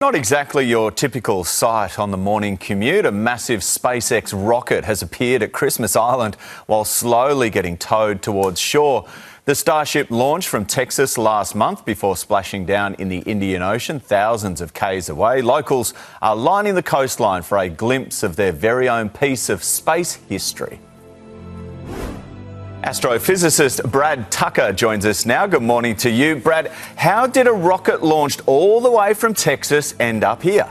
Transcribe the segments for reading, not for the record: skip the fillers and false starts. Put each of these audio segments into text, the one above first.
Not exactly your typical sight on the morning commute. A massive SpaceX rocket has appeared at Christmas Island while slowly getting towed towards shore. The Starship launched from Texas last month before splashing down in the Indian Ocean, thousands of k's away. Locals are lining the coastline for a glimpse of their very own piece of space history. Astrophysicist Brad Tucker joins us now. Good morning to you. Brad, how did a rocket launched all the way from Texas end up here?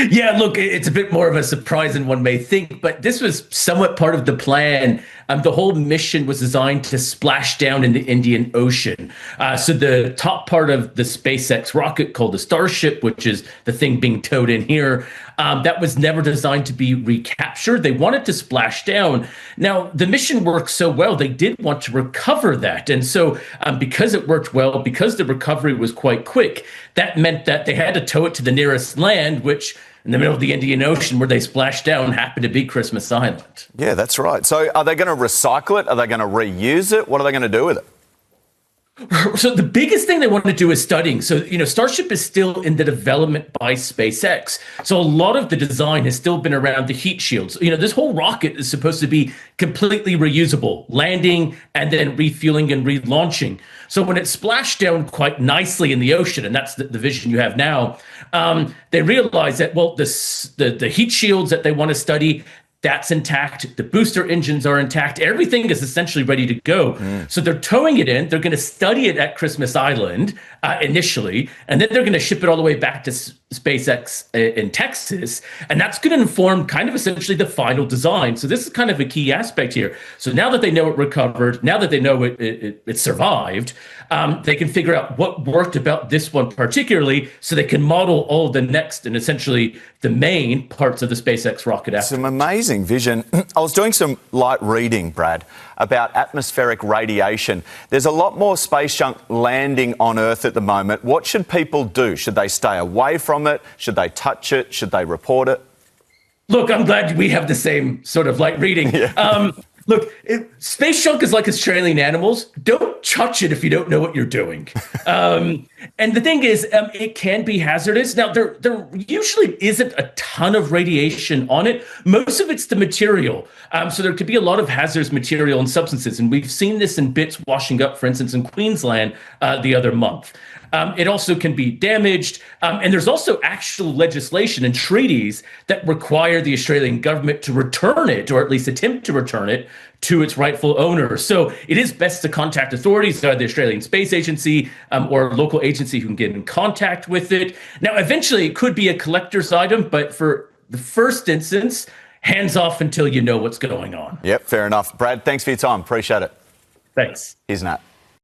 Yeah, look, it's a bit more of a surprise than one may think, but this was somewhat part of the plan. The whole mission was designed to splash down in the Indian Ocean. So the top part of the SpaceX rocket, called the Starship, which is the thing being towed in here, that was never designed to be recaptured. They wanted to splash down. Now, the mission worked so well, they did want to recover that. And so because it worked well, because the recovery was quite quick, that meant that they had to tow it to the nearest land, which in the middle of the Indian Ocean where they splashed down happened to be Christmas Island. Yeah, that's right. So are they going to recycle it? Are they going to reuse it? What are they going to do with it? So the biggest thing they want to do is studying. So, Starship is still in the development by SpaceX. So a lot of the design has still been around the heat shields. This whole rocket is supposed to be completely reusable, landing and then refueling and relaunching. So when it splashed down quite nicely in the ocean, and that's the vision you have now, they realized that, well, the heat shields that they want to study, that's intact. The booster engines are intact. Everything is essentially ready to go. So they're towing it in. They're going to study it at Christmas Island initially, and then they're going to ship it all the way back to SpaceX in Texas. And that's going to inform kind of essentially the final design. So this is kind of a key aspect here. So now that they know it recovered, now that they know it survived, they can figure out what worked about this one particularly, so they can model all the next and essentially the main parts of the SpaceX rocket. Some amazing vision. I was doing some light reading, Brad, about atmospheric radiation. There's a lot more space junk landing on Earth at the moment. What should people do? Should they stay away from it? Should they touch it? Should they report it? Look, I'm glad we have the same sort of light reading. Yeah. Look, space junk is like Australian animals. Don't touch it if you don't know what you're doing. And the thing is, it can be hazardous. Now, there usually isn't a ton of radiation on it. Most of it's the material. So there could be a lot of hazardous material and substances. And we've seen this in bits washing up, for instance, in Queensland the other month. It also can be damaged. And there's also actual legislation and treaties that require the Australian government to return it, or at least attempt to return it, to its rightful owner. So it is best to contact authorities, the Australian Space Agency, or a local agency who can get in contact with it. Now, eventually it could be a collector's item, but for the first instance, hands off until you know what's going on. Yep, fair enough. Brad, thanks for your time. Appreciate it. Thanks. Here's Nat.